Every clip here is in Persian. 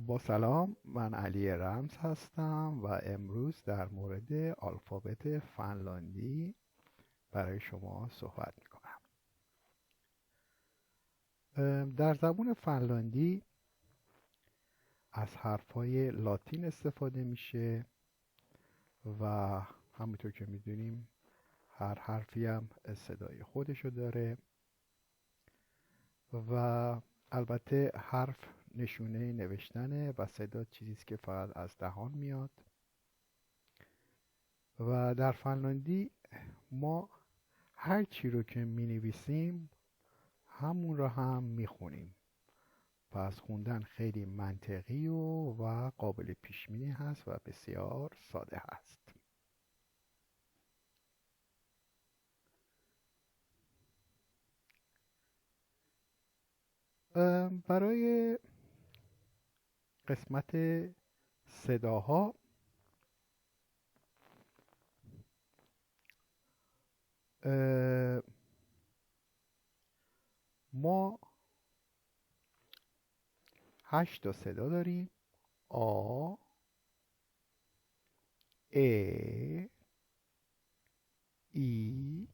با سلام، من علی رمز هستم و امروز در مورد آلفابت فنلاندی برای شما صحبت میکنم. در زبان فنلاندی از حرفهای لاتین استفاده میشه و همونطور که میدونیم هر حرفی هم صدای خودشو داره و البته حرف نشونه نوشتنه و صدا چیزیست که فقط از دهان میاد و در فنلاندی ما هر چی رو که می نویسیم همون رو هم می خونیم. پس خوندن خیلی منطقی و قابل پیش بینی هست و بسیار ساده هست. برای قسمت صداها ما 8 تا صدا داریم: آ، ای، ای،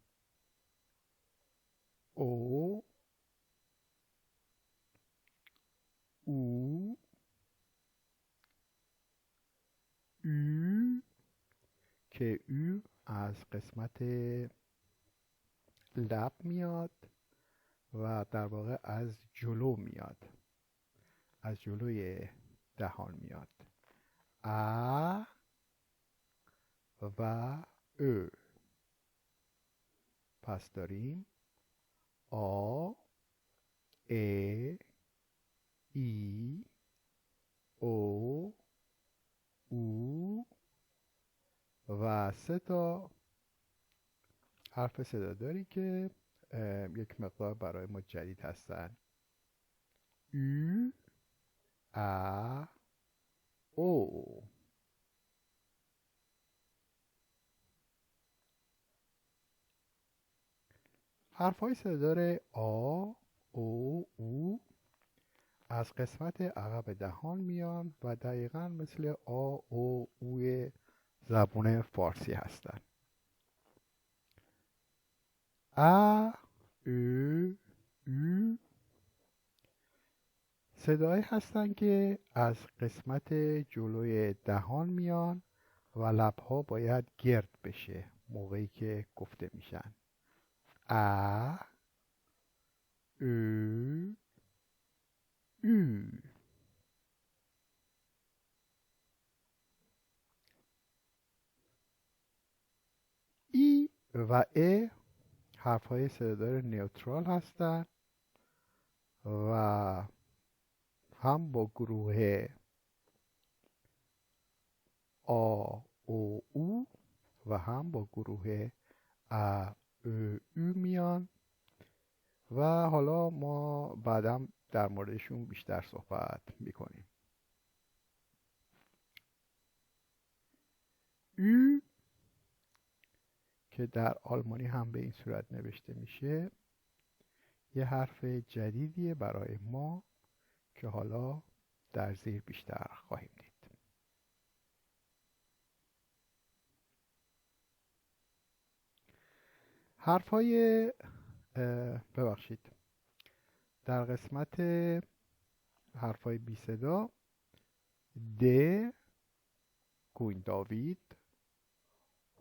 او، او، او که او از قسمت لب میاد و در واقع از جلو میاد، از جلوی دهان میاد. ا و او. پس داریم آ، ای، ای، او، او و 3 تا حرف صدا داری که یک مقدار برای ما جدید هستن: او، ا، او. حرفهای صدادار آ، او، او از قسمت عقب دهان میان و دقیقا مثل آ، او، اوی زبان فارسی هستن. ا، او، او صدایی هستن که از قسمت جلوی دهان میان و لبها باید گرد بشه موقعی که گفته میشن. ا، او، او. ای و ا حرفهای صدادار نیوترال هستند و هم با گروه آ، او، او و هم با گروه ا، او، او میان و حالا ما بعدم در موردشون بیشتر صحبت میکنیم. او که در آلمانی هم به این صورت نوشته میشه یه حرف جدیدیه برای ما که حالا در زیر بیشتر خواهیم دید. حرفهای در قسمت حرفهای بی صدا: د گوین داوید،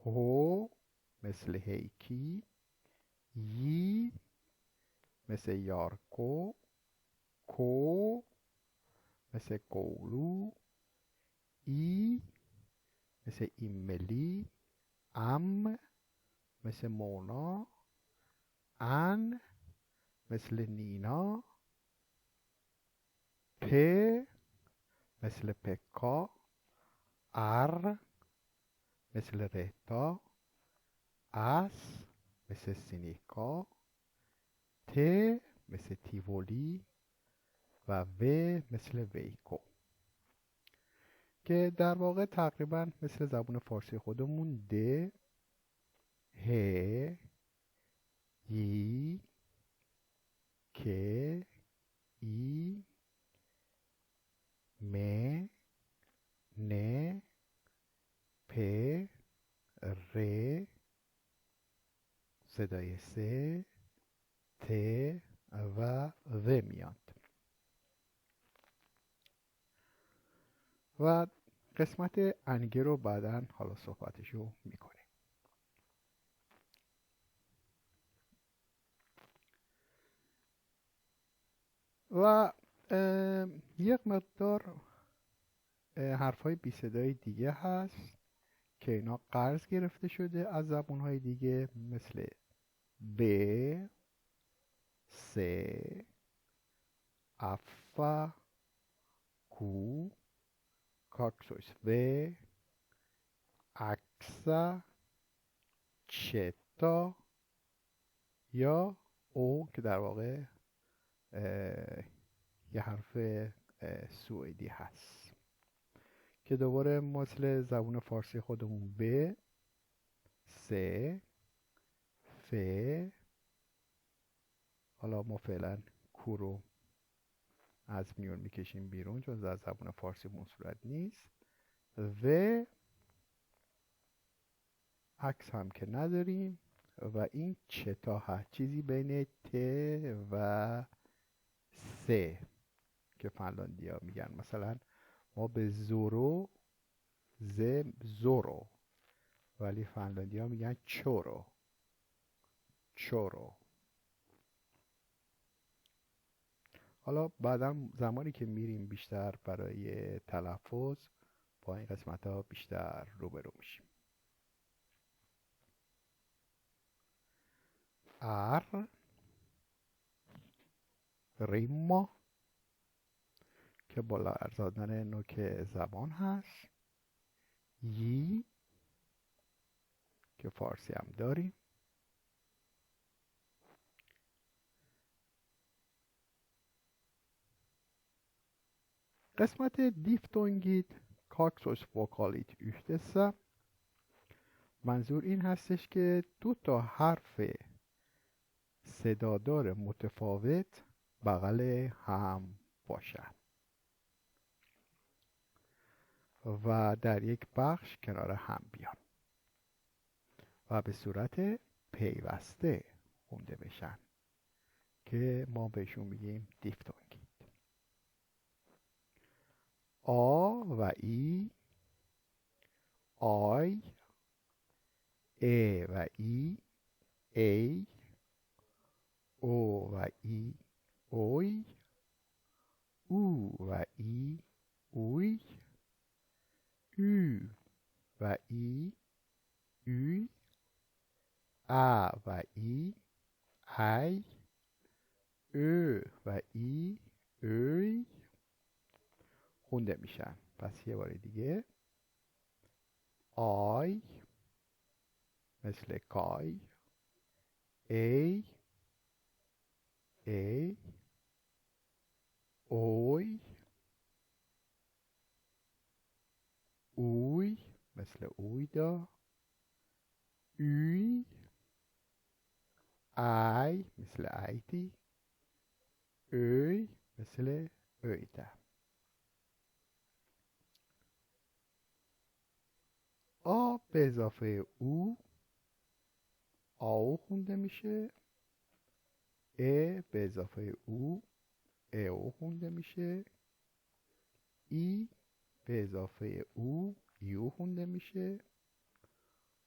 هو مثل هیکی، یی مثل یارکو، کو مثل کولو، ای مثل ایملی، ام مثل مونا، ان مثل نینا، پ مثل پکا، ار مثل رتا، اس مثل سینیکا، ت مثل تیولی و و مثل ویکو که در واقع تقریبا مثل زبان فارسی خودمون د، ه، ی، ک، ای، م، صدای س، ت و و میاد. و قسمت انگه رو بعداً حالا صحبتشو میکنیم. و یک مقدار حرفای بی صدای دیگه هست که اینا قرض گرفته شده از زبانهای دیگه، مثل ب، س، اف، کو، کاکسوس و، اکس، چتا یا او که در واقع یه حرف سوئدی هست که دوباره مثل زبون فارسی خودمون ب، س، ف، حالا ما فعلا کو رو از میون میکشیم بیرون چون در زبون فارسی اون صورت نیست، و عکس هم که نداریم، و این چتا هست، چیزی بین ت و س که فنلاندی ها میگن. مثلا ما به زورو زورو، ولی فنلاندی ها میگن چورو. حالا بعدا زمانی که میریم بیشتر برای تلفظ با این قسمت ها بیشتر روبرو میشیم. ار، ریما که بالا ارزادن نوک زبان هست، یی که فارسی هم داریم، قسمت دیفتونگیت کاکسوس وکالیت ühtese. منظور این هستش که دو تا حرف صدادار متفاوت بغل هم باشن و در یک بخش کنار هم بیان و به صورت پیوسته خونده بشن که ما بهشون میگیم دیفتونگیت. آ و ای، آی، ا و ای، ای، او و ای، اوی، او و ای، اوی، او و ای، اوی، ا و ای، ای، او و ای، اوی خونده میشن. پس یه بار دیگه، آی مثل کای، ای، ای، اوی، اوی مثل اویدا، اوی، ای مثل ایدی، اوی مثل اویدا. آ به اضافه او، آو خونده میشه. ا به اضافه او، او خونده میشه. ای به اضافه او، یو خونده میشه.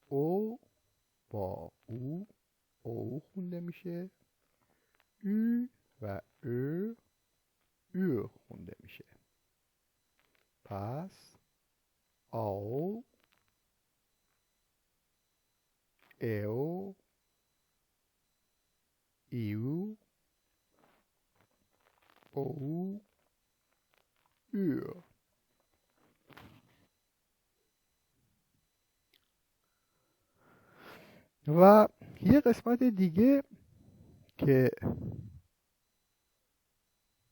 او با او، او خونده میشه. او و او خونده میشه. پس آو، او، ایو، او، او. و یه قسمت دیگه که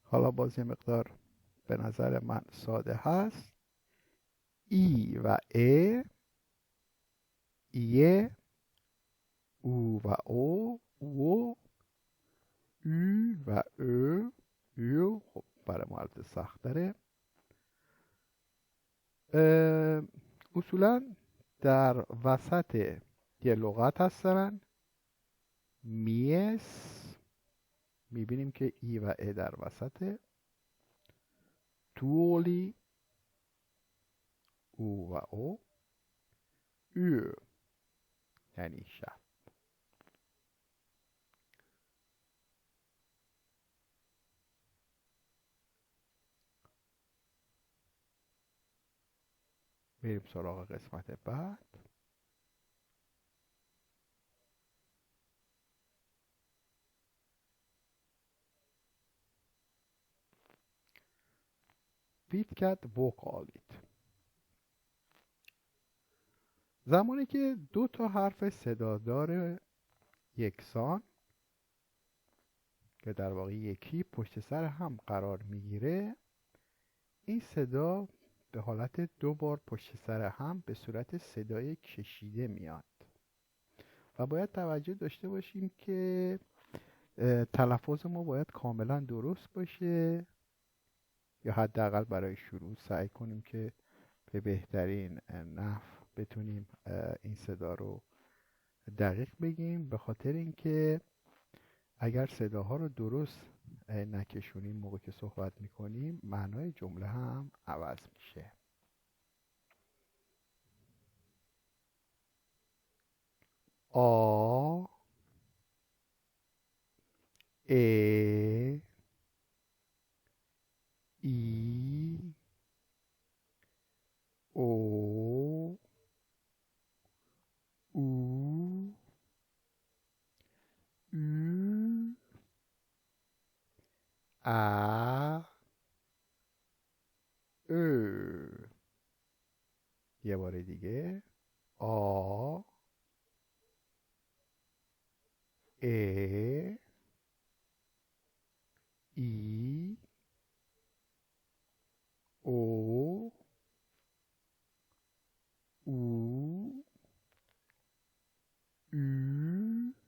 حالا باز یه مقدار به نظر من ساده هست، ای و ا، ایه، او و او، او، و او. خب برای ما البته سخت داره. اصولا در وسط یه لغت هستن میس، میبینیم که ای و ا در وسطه. تولی، او و او. او یعنی شب. بریم سراغ قسمت بعد. Vilket vokalit. زمانی که دو تا حرف صدادار یکسان که در واقع یکی پشت سر هم قرار میگیره، این صدا به حالت دو بار پشت سر هم به صورت صدای کشیده میاد و باید توجه داشته باشیم که تلفظ ما باید کاملا درست باشه، یا حداقل برای شروع سعی کنیم که به بهترین نحو بتونیم این صدا رو دقیق بگیم، به خاطر اینکه اگر صداها رو درست نکشونیم موقع که صحبت میکنیم معنای جمله هم عوض میشه. آ، ا، ای، او، او، او، ا، او. یه بار دیگه. آ، ا، ای، او، او، او،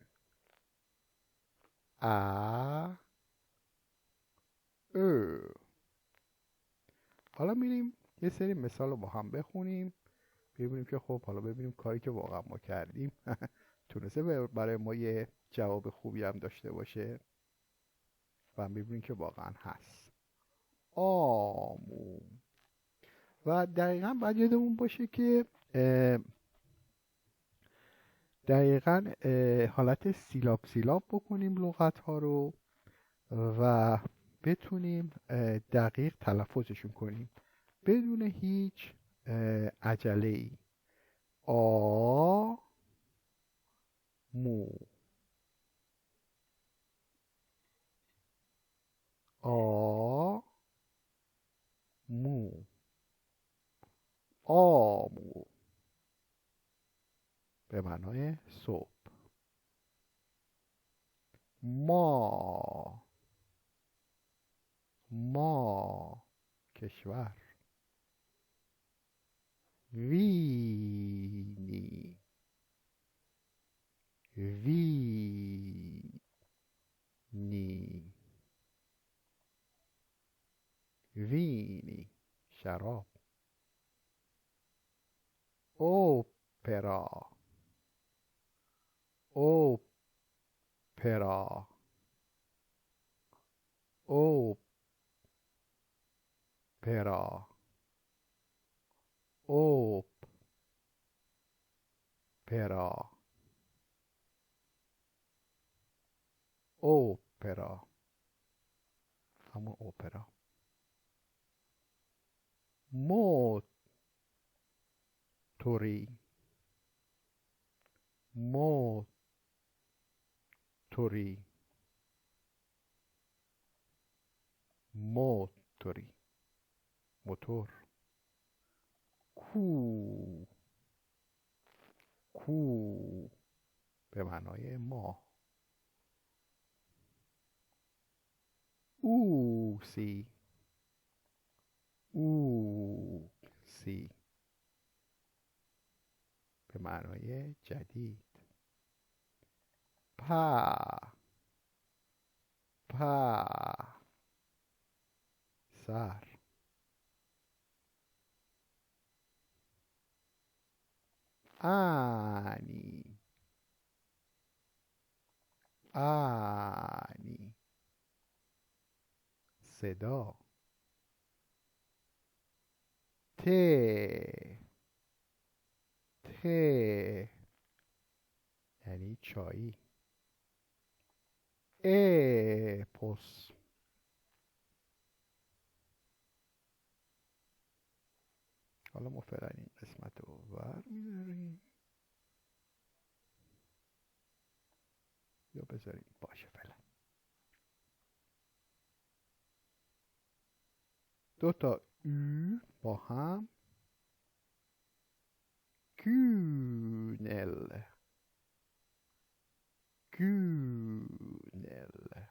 ا، او. حالا میریم یه سری مثال رو با هم بخونیم، ببینیم که خب حالا ببینیم کاری که واقعا ما کردیم تونسته برای ما یه جواب خوبی هم داشته باشه و ببینیم که واقعا هست. آمو. و دقیقا باید یادمون باشه که دقیقا حالت سیلاب سیلاب بکنیم لغت ها رو و بتونیم دقیق تلفظشون کنیم بدون هیچ عجله ای. آ، مو. آ، مو. آمو به معنای صبح. ما، ما کشور. وینی، وینی، وینی شراب. اوپرا، اوپرا، اوپرا، اوپرا، اوپرا، همون اوپرا. موتوری، موتوری، موتوری موتور. کو، کو به معنای ماه. اوسی، اوسی به معنای جدید. پا، پا سر. انی، انی صدا. ت ت یعنی چایی. پس. حالا ما فعلا این قسمت رو ور میداریم یا بذاریم باشه فعلا. دو تا او با هم گونل. گونل.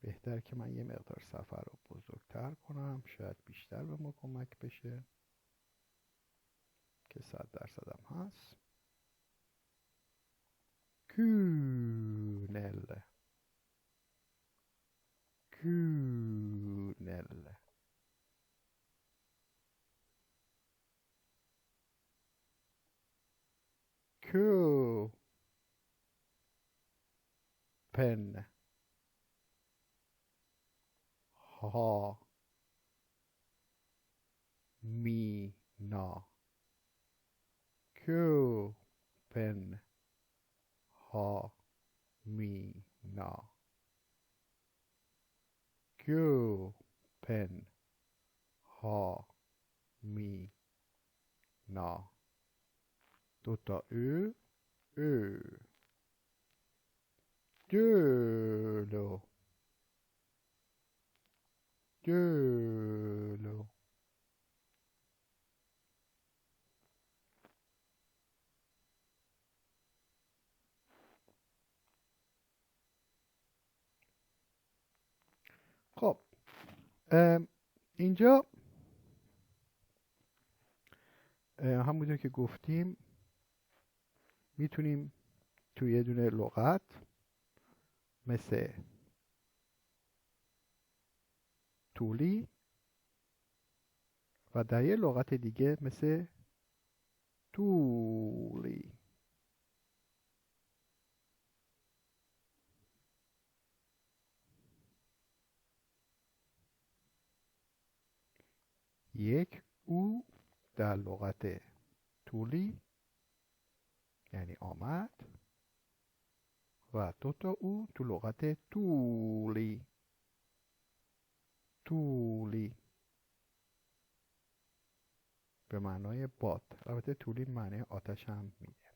بهتر که من یه مقدار صفحه رو بزرگتر کنم، شاید بیشتر به ما کمک بشه که 100% هم هست. گونل. گونل. کو پن ها می نا. کو پن ها می نا. کو پن ها می نا. دو تا او او. جلو. جلو. خب اینجا همونطور که گفتیم میتونیم توی یه دونه لغت مثل طولی و در یه لغت دیگه مثل طولی یک او در لغت طولی یعنی آمد و دو تا او تو لغت طولی. طولی به معنای باد. البته طولی معنی آتش هم میده.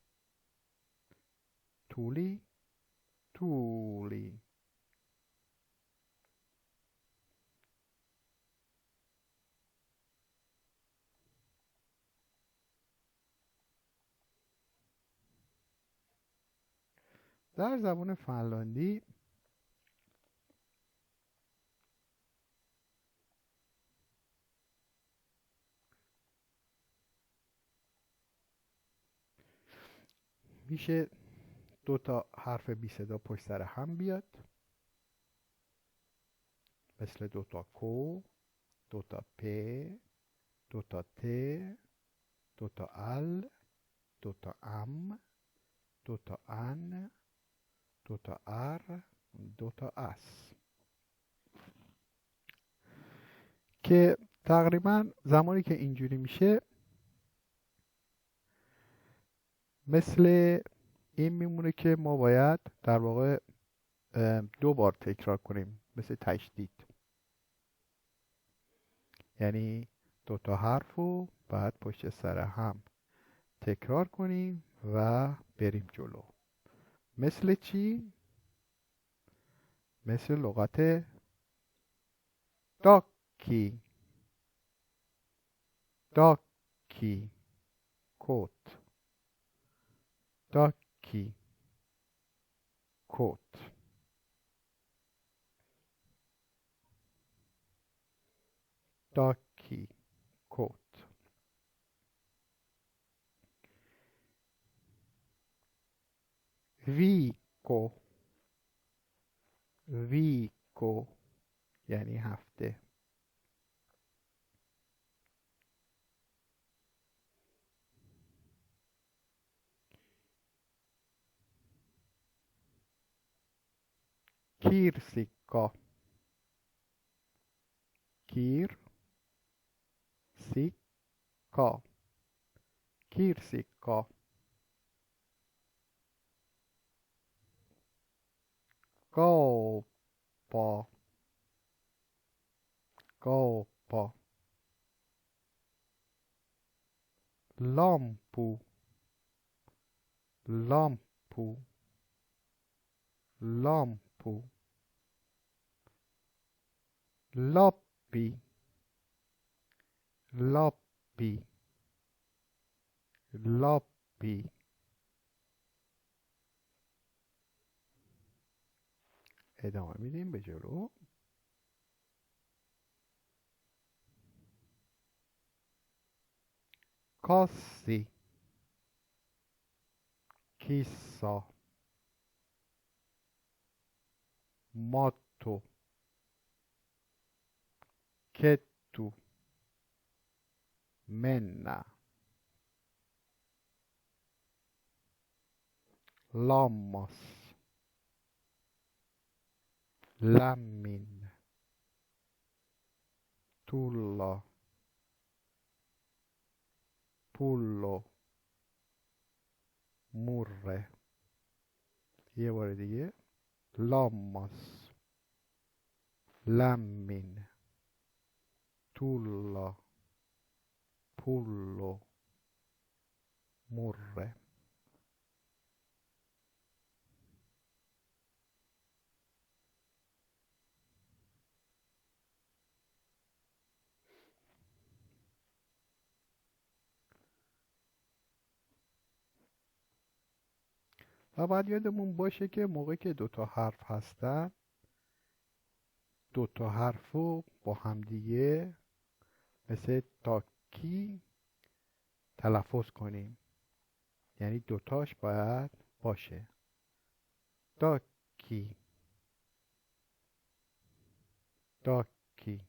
طولی. طولی. در زبان فنلاندی میشه دو تا حرف بی صدا پشت سر هم بیاد، مثل دو تا کو، دو تا پ، دو تا ت، دو تا ال، دو تا ام، دو تا ان، دو تا ار، دو تا اس، که تقریبا زمانی که اینجوری میشه مثل این میمونه که ما باید در واقع 2 بار تکرار کنیم، مثل تشدید. یعنی 2 تا حرف رو بعد پشت سر هم تکرار کنیم و بریم جلو. مثل چی؟ مثل لغت داکی. داکی کوت. داکی کوت. داکی کوت. ویکو. ویکو یعنی هفته. کیرسیکا، کیرسیکا، کیرسیکا. گاپا، گاپا. لامپو، لامپو، لامپو. لاپی، لاپی، لاپی. ادامه میدیم به جلو. کاسی، کیسا. ماتو، کتو. منا. لاماس، لمین. تولا، پولو. موره. یه بار دیگه. لاماس، لمین. تولا، پولو. موره. و باید یادمون باشه که موقعی که دوتا حرف هستن، دوتا حرف رو با همدیگه مثل تاکی تلفظ کنیم. یعنی دوتاش باید باشه. تاکی، تاکی.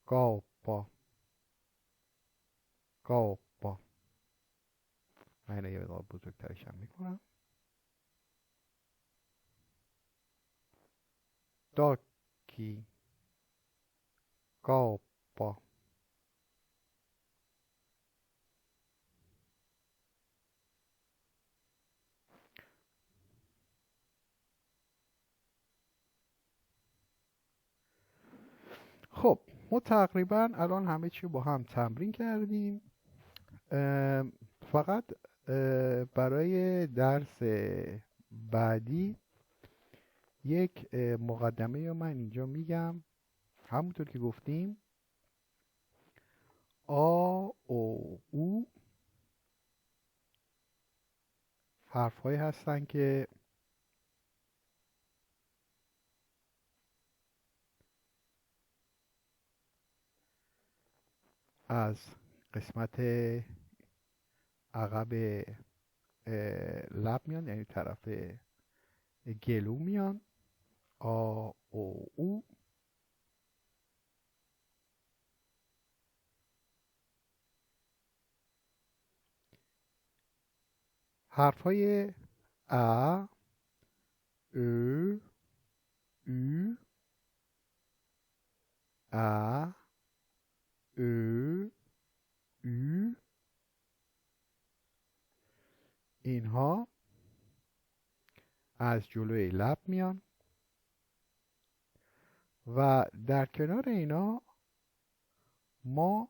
گاپا، گاپا. من اینو یه مقدار بزرگترشم میکنم. تاکی، گاپا. خب ما تقریبا الان همه چی با هم تمرین کردیم. فقط برای درس بعدی یک مقدمه رو من اینجا میگم. همونطور که گفتیم آ او او حرف هایی هستن که از قسمت عقب لب میان، یعنی طرف گلو میان. آ او او. حرف های ا، او، او، ا، او، او. اینها از جلوی لب میان و در کنار اینا ما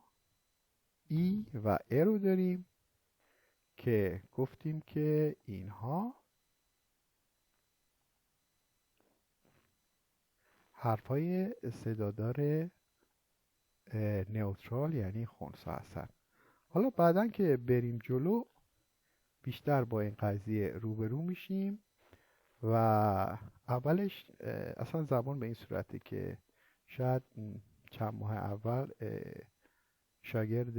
ای و ا رو داریم که گفتیم که اینها حرفای صدادار نیوترال یعنی خنثی هستن. حالا بعدن که بریم جلو بیشتر با این قضیه روبرو میشیم و اولش اصلا زبان به این صورته که شاید چند ماه اول شاگرد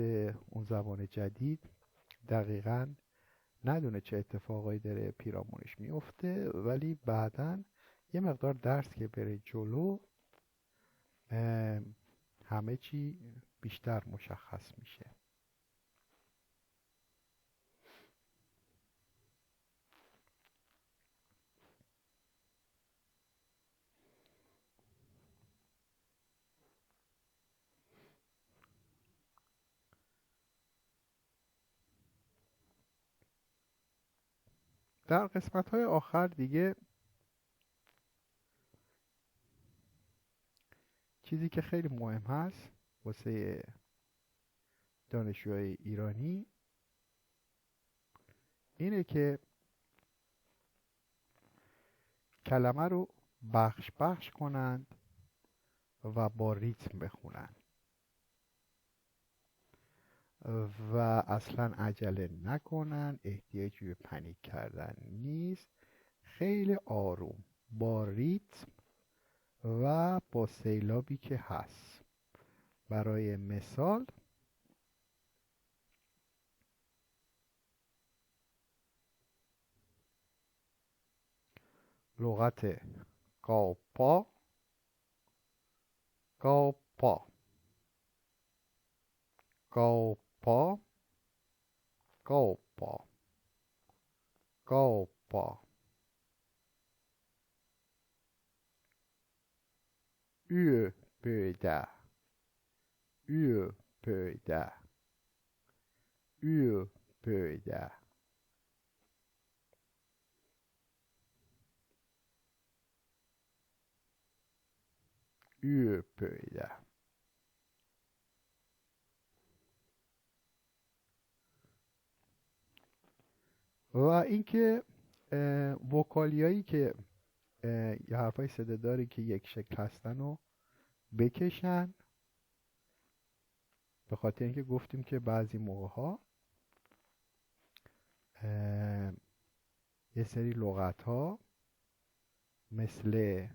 اون زبان جدید دقیقاً ندونه چه اتفاقایی داره پیرامونش میفته، ولی بعداً یه مقدار درس که بره جلو همه چی بیشتر مشخص میشه. در قسمت‌های آخر دیگه چیزی که خیلی مهم هست واسه دانشجوهای ایرانی اینه که کلمه رو بخش بخش کنند و با ریتم بخونن و اصلا عجله نکنن. احتیاجی به پنیک کردن نیست. خیلی آروم با ریتم و با سیلابی که هست. برای مثال لغت قاپا قاپا قاپا قاپا قاپا üböde üböde üböde üböde. و اینکه وکالیایی که یه حرفای صداداری که یک شکل هستن رو بکشن، به خاطر اینکه گفتیم که بعضی موقع ها یه سری لغت ها مثل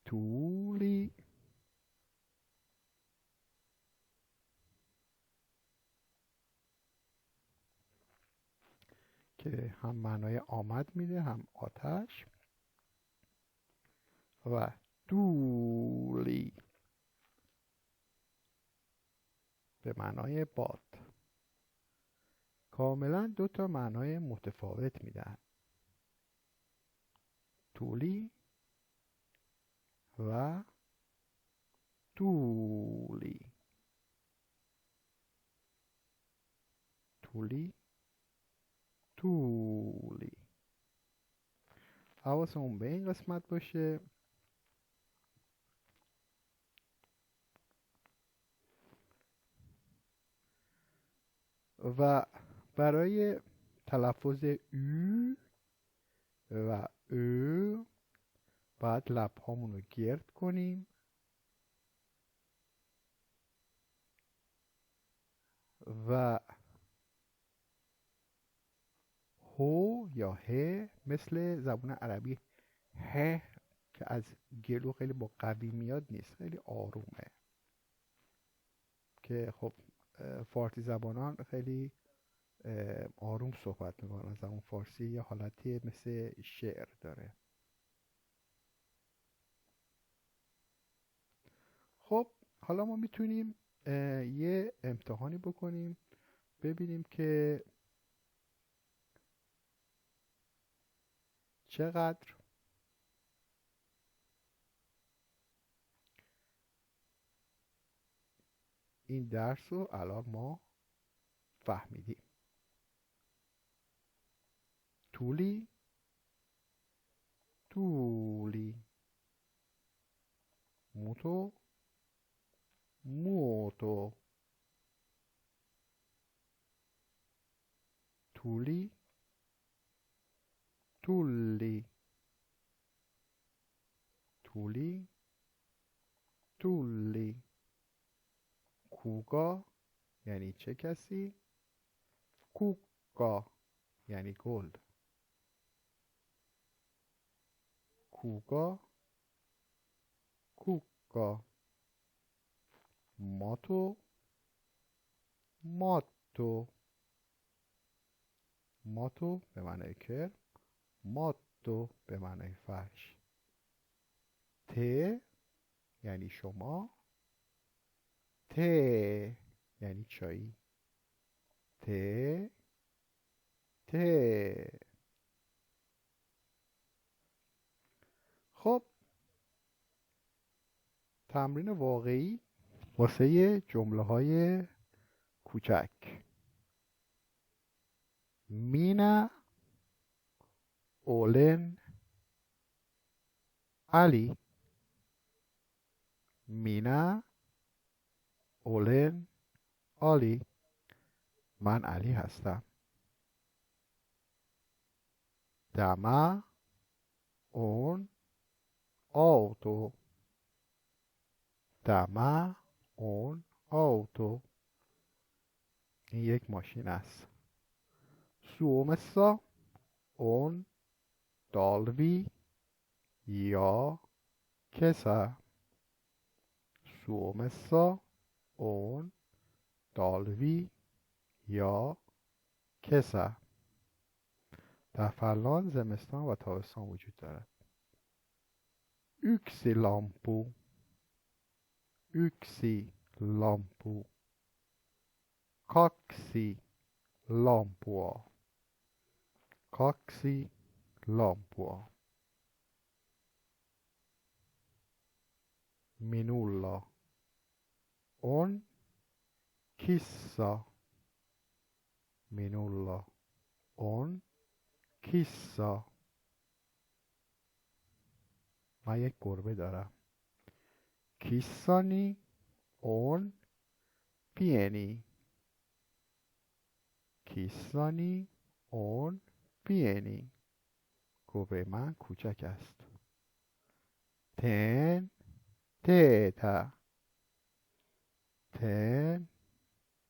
تولی که هم معنای آمد میده هم آتش و دولی به معنای باد کاملا دو تا معنای متفاوت میدن. تولی و دولی تولی تولی. حواسمون به این قسمت باشه. و برای تلفظ او و او باید لبهامون رو گرد کنیم و هو یا ه مثل زبان عربی ه که از گلو خیلی با قوی میاد نیست، خیلی آرومه که خب فارسی زبانان خیلی آروم صحبت میکنن. زبان فارسی یه حالتی مثل شعر داره. خب حالا ما میتونیم یه امتحانی بکنیم ببینیم که چقدر این درس رو الان ما فهمیدیم. تولی تولی موتو موتو تولی تولی تولی تولی. کوگا یعنی چه کسی؟ کوگا یعنی گل. کوگا کوگا. ماتو ماتو ماتو به معنی کرم، ماتو به معنی فرش. ت یعنی شما، ت یعنی چایی. ت ت. خب تمرین واقعی واسه جمله های کوچک. مینا اولن علی. مینا اولن علی. من علی هستم. دما اون آوتو. دما اون آوتو. این یک ماشین است. Suomessa on talvi ja kesä. Suomessa on talvi ja kesä. در فنلاند زمستان و تابستان وجود دارد. Yksi lampu. Yksi lampu. Kaksi lampua. Kaksi lampua. Minulla on kissa. Minulla on kissa. من یک گربه دارم. Kissani on pieni. Kissani on pieni. گربه من کوچک است. Teen teetä. Teen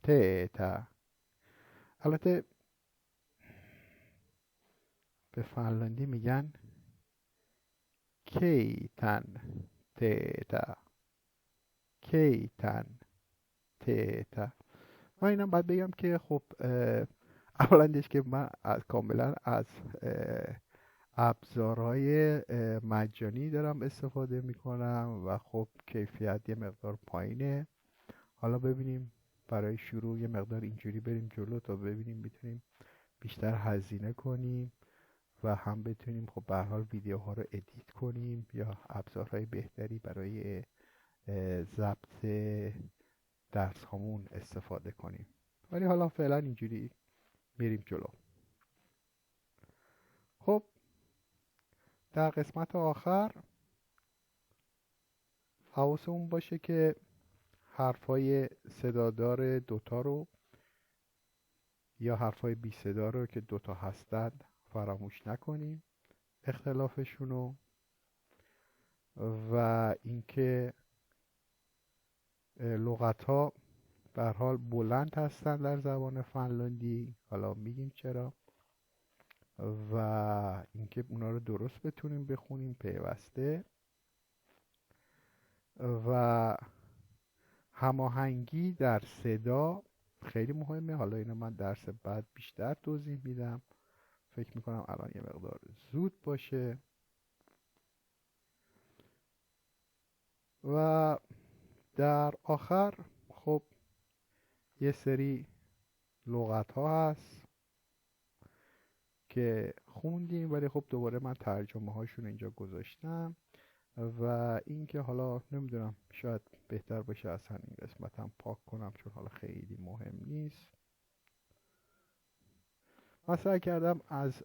teetä. البته به فنلاندی میگن کیتن تیتا. کیتن تیتا. من اینم باید بگم که خب اولندش که من کاملا از ابزارهای مجانی دارم استفاده میکنم و خب کیفیت یه مقدار پایینه. حالا ببینیم برای شروع یه مقدار اینجوری بریم جلو تا ببینیم میتونیم بیشتر هزینه کنیم و هم بتونیم خب به هر حال ویدیوها رو ادیت کنیم یا ابزارهای بهتری برای ضبط درس هامون استفاده کنیم. ولی حالا فعلا اینجوری میریم جلو. خب در قسمت آخر حواسمون باشه که حرفای صدادار دوتا رو یا حرفای بی صدا رو که دوتا هستند فراموش نکنیم اختلافشونو، و اینکه لغت ها به هر حال بلند هستن در زبان فنلاندی. حالا میگیم چرا، و اینکه اونا رو درست بتونیم بخونیم پیوسته، و هماهنگی در صدا خیلی مهمه. حالا اینو من درس بعد بیشتر توضیح میدم. فکر میکنم الان یه مقدار زود باشه. و در آخر خب یه سری لغت ها هست که خوندیم ولی خب دوباره من ترجمه هاشون اینجا گذاشتم، و اینکه حالا نمیدونم شاید بهتر باشه اصلا این قسمتم پاک کنم چون حالا خیلی مهم نیست. من سعی کردم از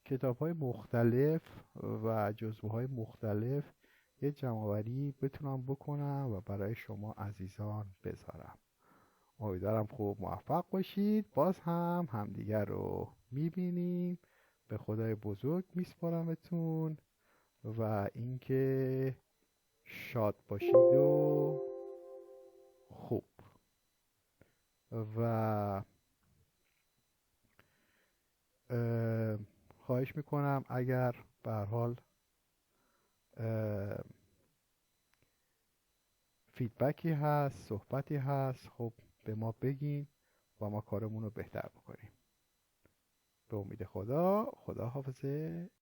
کتاب های مختلف و جزوه های مختلف یه جمع‌آوری بتونم بکنم و برای شما عزیزان بذارم. امیدوارم خوب موفق باشید. باز هم همدیگر رو میبینیم. به خدای بزرگ میسپارمتون و اینکه شاد باشید و خوب. و خواهش میکنم اگر به هر حال فیدبکی هست، صحبتی هست، خب به ما بگین و ما کارمون رو بهتر بکنیم. به امید خدا. خدا حافظ.